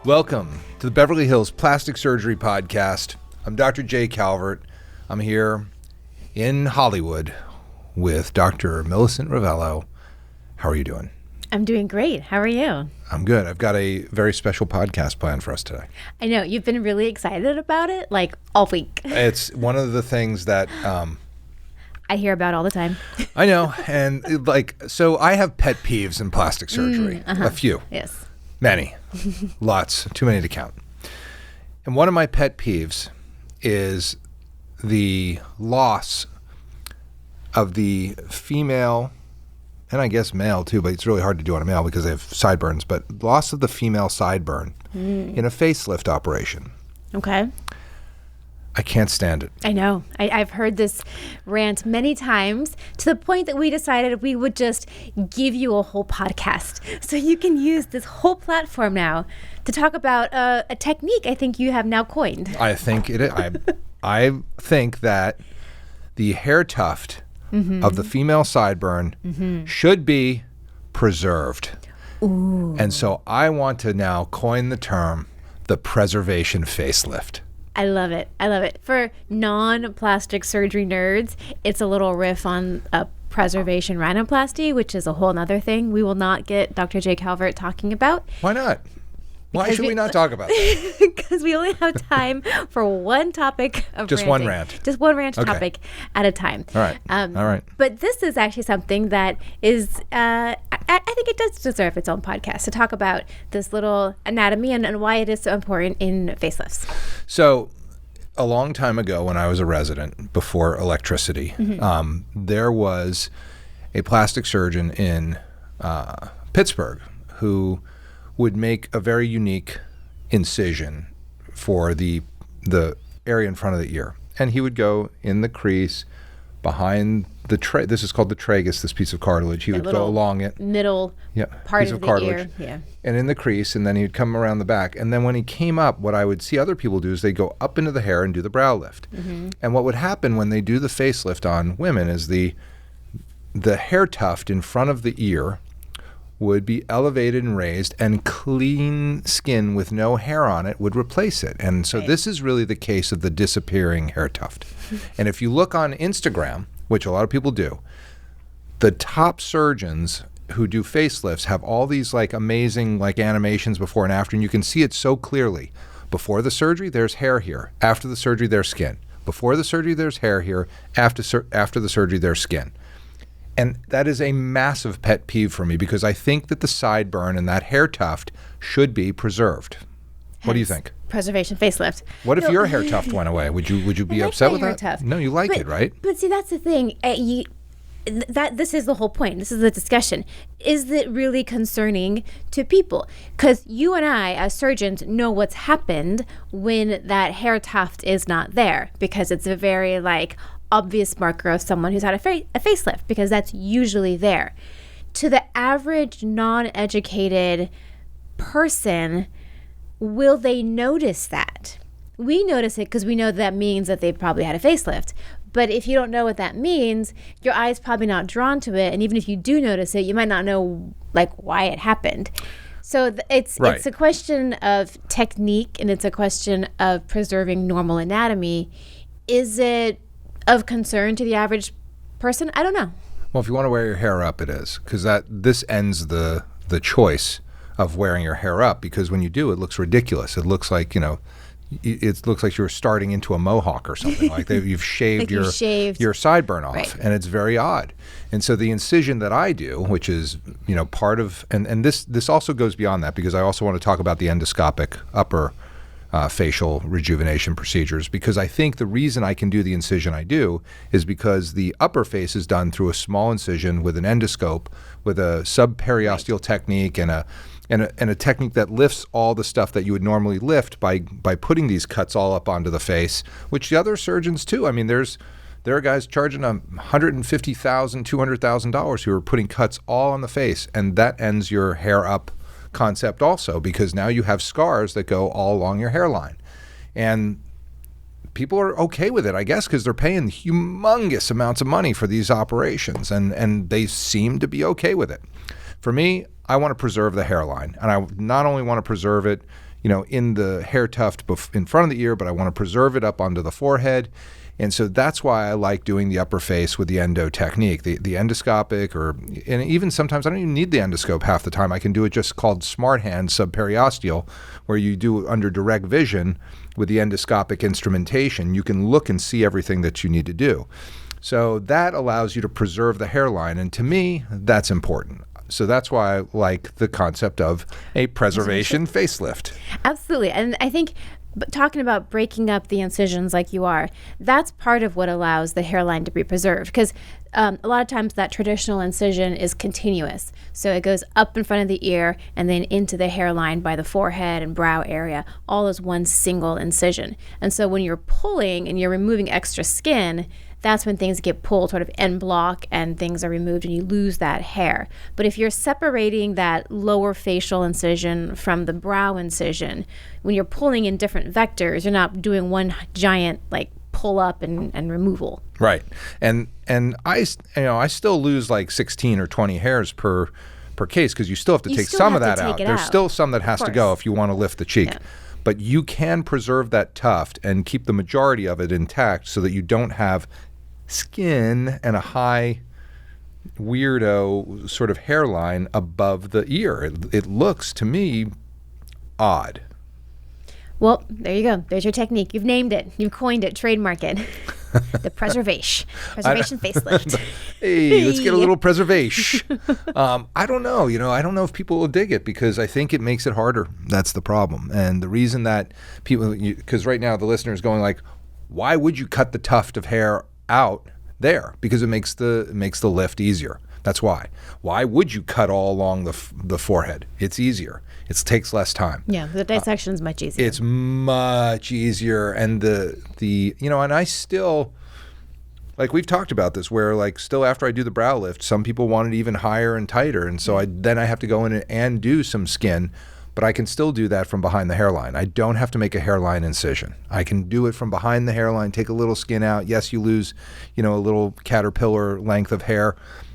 Welcome to the Beverly Hills Plastic Surgery Podcast. I'm Dr. J. Calvert. I'm here in Hollywood with Dr. Millicent Rovelo. How are you doing? I'm doing great. How are you? I'm good. I've got a very special podcast planned for us today. I know. You've been really excited about it, like, all week. It's one of the things that... I hear about all the time. I know. And, so I have pet peeves in plastic surgery. A few. Yes. Many. Lots. Too many to count. And one of my pet peeves is the loss of the female, and I guess male too, but it's really hard to do on a male because they have sideburns, but loss of the female sideburn in a facelift operation. Okay. I can't stand it. I know. I've heard this rant many times to the point that we decided we would just give you a whole podcast so you can use this whole platform now to talk about a technique I think you have now coined. I think it is. I think that the hair tuft of the female sideburn should be preserved. Ooh. And so I want to now coin the term the preservation facelift. I love it. I love it. For non-plastic surgery nerds, it's a little riff on a preservation rhinoplasty, which is a whole nother thing we will not get Dr. J. Calvert talking about. Why not? Why should we not talk about that? Because we only have time for one topic of Just ranting. one rant. Just one rant Okay. topic at a time. All right. All right. But this is actually something that is, I think it does deserve its own podcast to talk about this little anatomy and why it is so important in facelifts. So a long time ago when I was a resident before electricity, there was a plastic surgeon in Pittsburgh who would make a very unique incision for the area in front of the ear. And he would go in the crease behind the this is called the tragus, this piece of cartilage. He would go along it. Middle part of the ear. Yeah. And in the crease, and then he'd come around the back. And then when he came up, what I would see other people do is they go up into the hair and do the brow lift. And what would happen when they do the facelift on women is the hair tuft in front of the ear would be elevated and raised, and clean skin with no hair on it would replace it. And so this is really the case of the disappearing hair tuft. And if you look on Instagram, which a lot of people do, the top surgeons who do facelifts have all these amazing animations before and after, and you can see it so clearly. Before the surgery, there's hair here. After the surgery, there's skin. Before the surgery, there's hair here. After the surgery, there's skin. And that is a massive pet peeve for me because I think that the sideburn and that hair tuft should be preserved. What do you think? Preservation facelift. What if your hair tuft went away? Would you be upset with that? Tuft. No, you like it, right? But see, that's the thing. This is the whole point. This is the discussion. Is it really concerning to people? Because you and I, as surgeons, know what's happened when that hair tuft is not there, because it's a very obvious marker of someone who's had a facelift, because that's usually there. To the average non-educated person, will they notice that? We notice it because we know that means that they probably had a facelift. But if you don't know what that means, your eye's probably not drawn to it. And even if you do notice it, you might not know why it happened. So it's a question of technique, and it's a question of preserving normal anatomy. Is it of concern to the average person? I don't know. Well, if you want to wear your hair up, it is, because this ends the choice of wearing your hair up, because when you do, it looks ridiculous. It looks like, it looks like you're starting into a mohawk or something. You've shaved your sideburn off, right. And it's very odd. And so the incision that I do, which is, part of, and this also goes beyond that, because I also want to talk about the endoscopic upper facial rejuvenation procedures, because I think the reason I can do the incision I do is because the upper face is done through a small incision with an endoscope, with a subperiosteal technique and a technique that lifts all the stuff that you would normally lift by putting these cuts all up onto the face, which the other surgeons too. I mean, there are guys charging $150,000, $200,000 who are putting cuts all on the face, and that ends your hair up concept also, because now you have scars that go all along your hairline. And people are okay with it, I guess, because they're paying humongous amounts of money for these operations, and they seem to be okay with it. For me, I want to preserve the hairline, and I not only want to preserve it, in the hair tuft in front of the ear, but I want to preserve it up onto the forehead. And so that's why I like doing the upper face with the endo technique, the endoscopic, and even sometimes I don't even need the endoscope half the time. I can do it just called smart hand subperiosteal, where you do it under direct vision with the endoscopic instrumentation. You can look and see everything that you need to do. So that allows you to preserve the hairline. And to me, that's important. So that's why I like the concept of a preservation facelift. Absolutely. And I think talking about breaking up the incisions like you are, that's part of what allows the hairline to be preserved. Because a lot of times that traditional incision is continuous. So it goes up in front of the ear and then into the hairline by the forehead and brow area, all as one single incision. And so when you're pulling and you're removing extra skin, that's when things get pulled sort of en bloc and things are removed and you lose that hair. But if you're separating that lower facial incision from the brow incision, when you're pulling in different vectors, you're not doing one giant like pull up and removal. Right. And I still lose like 16 or 20 hairs per case because you still have to take some of that out. There's still some that has to go if you want to lift the cheek. Yeah. But you can preserve that tuft and keep the majority of it intact so that you don't have skin and a high weirdo sort of hairline above the ear. It looks to me odd. Well, there you go. There's your technique. You've named it. You've coined it. Trademark it. The preservation facelift. Hey, let's get a little preservation. I don't know. I don't know if people will dig it because I think it makes it harder. That's the problem. And the reason that people, because right now the listener is going like, why would you cut the tuft of hair out there? Because it makes the lift easier. That's why. Why would you cut all along the forehead? It's easier. It takes less time. Yeah, the dissection is much easier. It's much easier, and and I still, like we've talked about this, where like still after I do the brow lift, some people want it even higher and tighter, and so I have to go in and do some skin. But I can still do that from behind the hairline. I don't have to make a hairline incision. I can do it from behind the hairline, take a little skin out. Yes, you lose, a little caterpillar length of hair,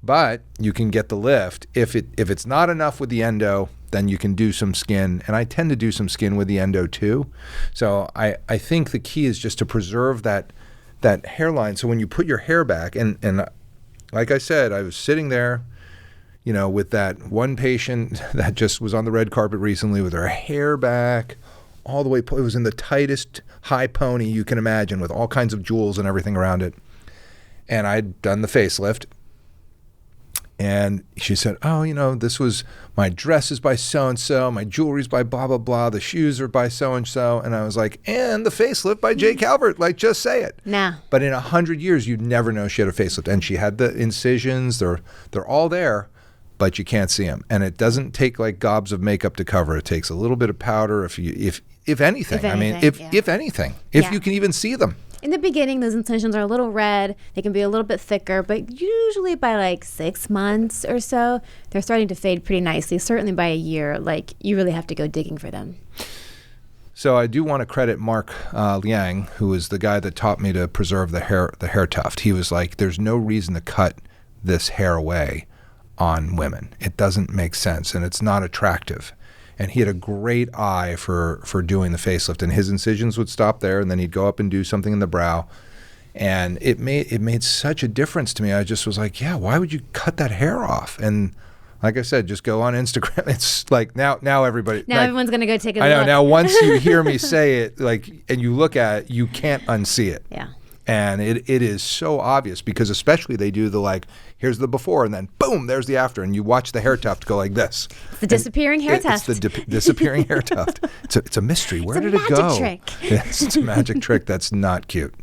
but you can get the lift. If it's not enough with the endo, then you can do some skin. And I tend to do some skin with the endo too. So I think the key is just to preserve that hairline. So when you put your hair back, and like I said, I was sitting there, with that one patient that just was on the red carpet recently with her hair back all the way. It was in the tightest high pony you can imagine with all kinds of jewels and everything around it. And I'd done the facelift. And she said, this was, my dress is by so-and-so, my jewelry's by blah, blah, blah, the shoes are by so-and-so. And I was like, and the facelift by Jay Calvert, like just say it. Nah. But in 100 years, you'd never know she had a facelift. And she had the incisions, they're all there. But you can't see them, and it doesn't take like gobs of makeup to cover. It takes a little bit of powder, if anything. If anything, you can even see them. In the beginning, those incisions are a little red. They can be a little bit thicker, but usually by like 6 months or so, they're starting to fade pretty nicely. Certainly by a year, like you really have to go digging for them. So I do want to credit Mark Liang, who is the guy that taught me to preserve the hair tuft. He was like, "There's no reason to cut this hair away on women. It doesn't make sense, and it's not attractive." And he had a great eye for doing the facelift, and his incisions would stop there, and then he'd go up and do something in the brow, and it made such a difference to me. I just was like, yeah, why would you cut that hair off? And like I said, just go on Instagram. It's like now everybody. Now everyone's gonna go take a look. I know. Now once you hear me say it, and you look at it, you can't unsee it. Yeah. And it is so obvious because especially they do the here's the before and then boom, there's the after, and you watch the hair tuft go like this. It's the disappearing hair tuft. It's the disappearing hair tuft. It's a mystery. Where did it go? It's a magic trick. Yes, it's a magic trick that's not cute.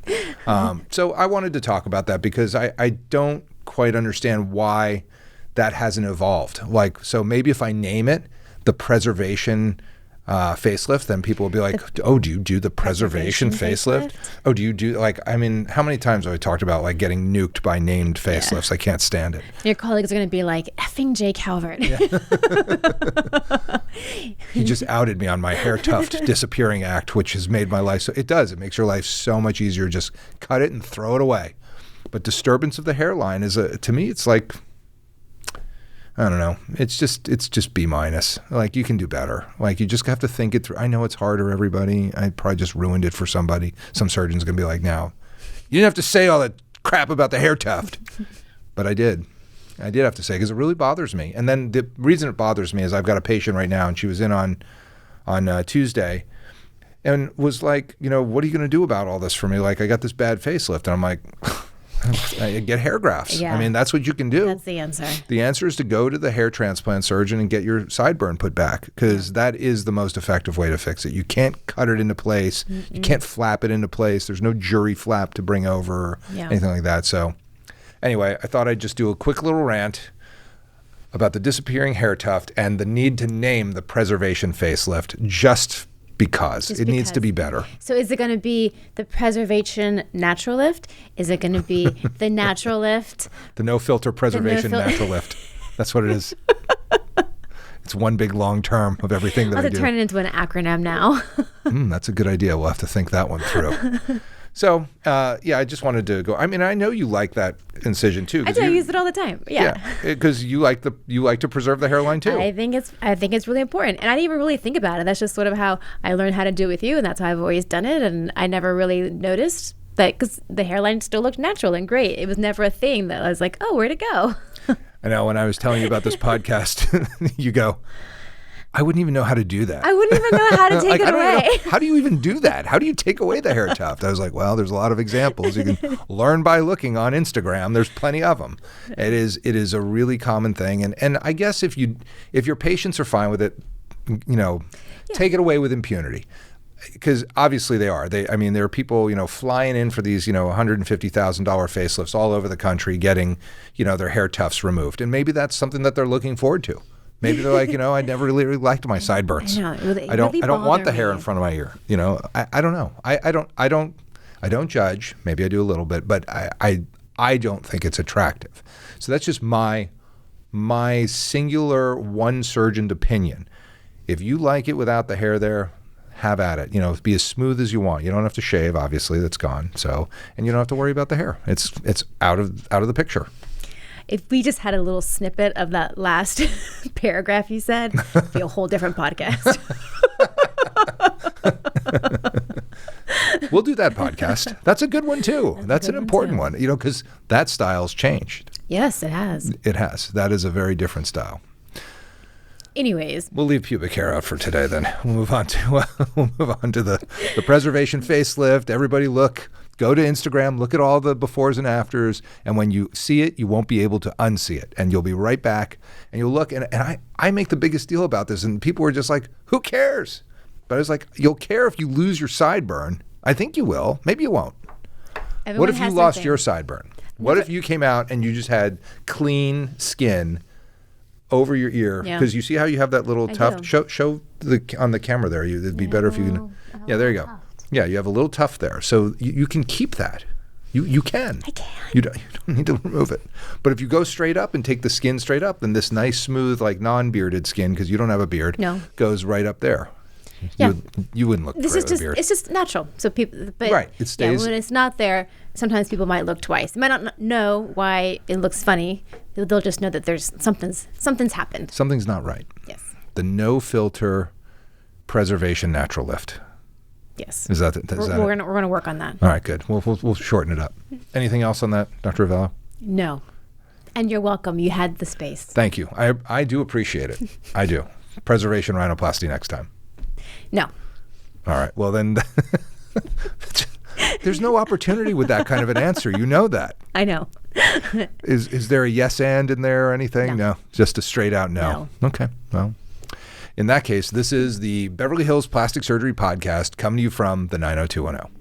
So I wanted to talk about that because I don't quite understand why that hasn't evolved. So maybe if I name it the preservation facelift, then people will be like, oh, do you do the preservation facelift? Oh, do you do how many times have I talked about getting nuked by named facelifts? Yeah. I can't stand it. Your colleagues are going to be like, effing Jay Calvert. Yeah. He just outed me on my hair tuft disappearing act, which has made my life it makes your life so much easier. Just cut it and throw it away. But disturbance of the hairline to me, it's like, I don't know. It's just B-. Like, you can do better. Like, you just have to think it through. I know it's harder, everybody. I probably just ruined it for somebody. Some surgeon's going to be like, now, you didn't have to say all that crap about the hair tuft. But I did. I did have to say, because it really bothers me. And then the reason it bothers me is I've got a patient right now, and she was in on Tuesday and was like, what are you going to do about all this for me? Like, I got this bad facelift. And I'm like, I get hair grafts. Yeah. I mean, that's what you can do. That's the answer. The answer is to go to the hair transplant surgeon and get your sideburn put back, because that is the most effective way to fix it. You can't cut it into place. Mm-mm. You can't flap it into place. There's no jury flap to bring over or anything like that. So anyway, I thought I'd just do a quick little rant about the disappearing hair tuft and the need to name the preservation facelift just because it needs to be better. So is it going to be the preservation natural lift? Is it going to be the natural lift? The no filter preservation natural lift. That's what it is. It's one big long term of everything that I do. I'll have to turn it into an acronym now. That's a good idea. We'll have to think that one through. So, I just wanted to go. I mean, I know you like that incision too. I do. I use it all the time. Yeah. Because you like to preserve the hairline too. I think it's really important, and I didn't even really think about it. That's just sort of how I learned how to do it with you, and that's how I've always done it. And I never really noticed that, because the hairline still looked natural and great. It was never a thing that I was like, oh, where'd it go? I know. When I was telling you about this podcast, you go, I wouldn't even know how to do that. I wouldn't even know how to take it away. How do you even do that? How do you take away the hair tuft? I was like, well, there's a lot of examples. You can learn by looking on Instagram. There's plenty of them. It is a really common thing. And I guess if your patients are fine with it, take it away with impunity. Because obviously they are. There are people, flying in for these, $150,000 facelifts all over the country, getting, their hair tufts removed. And maybe that's something that they're looking forward to. Maybe they're like, I never really liked my sideburns. I don't want the hair in front of my ear. I don't know. I don't judge. Maybe I do a little bit, but I don't think it's attractive. So that's just my singular one surgeoned opinion. If you like it without the hair there, have at it. Be as smooth as you want. You don't have to shave, obviously, that's gone. So, and you don't have to worry about the hair. It's out of the picture. If we just had a little snippet of that last paragraph you said, it'd be a whole different podcast. We'll do that podcast. That's a good one too. That's an important one, because that style's changed. Yes, it has. It has. That is a very different style. Anyways, we'll leave pubic hair out for today. Then we'll move on to the preservation facelift. Everybody go to Instagram, look at all the befores and afters, and when you see it, you won't be able to unsee it, and you'll be right back, and you'll look, and I make the biggest deal about this, and people were just like, who cares? But I was like, you'll care if you lose your sideburn. I think you will. Maybe you won't. What if you lost your sideburn? What if you came out and you just had clean skin over your ear? Because you see how you have that little tuft? Show on the camera there. It'd be better if you can. Yeah, there you go. Yeah, you have a little tuft there. So you can keep that. You can. I can. You don't need to remove it. But if you go straight up and take the skin straight up, then this nice, smooth, like non-bearded skin, because you don't have a beard, goes right up there. Yeah. You wouldn't look for a beard. It's just natural. So people, but right, it stays. When it's not there, sometimes people might look twice. They might not know why it looks funny. They'll just know that there's something's happened. Something's not right. Yes. The no filter preservation natural lift. Yes. Is that we're gonna work on that. All right, good. We'll shorten it up. Anything else on that, Dr. Rovelo? No. And you're welcome. You had the space. Thank you. I do appreciate it. I do. Preservation rhinoplasty next time. No. All right. Well, then there's no opportunity with that kind of an answer. You know that. I know. Is there a yes and in there or anything? No. Just a straight out no. Okay. Well, in that case, this is the Beverly Hills Plastic Surgery Podcast coming to you from the 90210.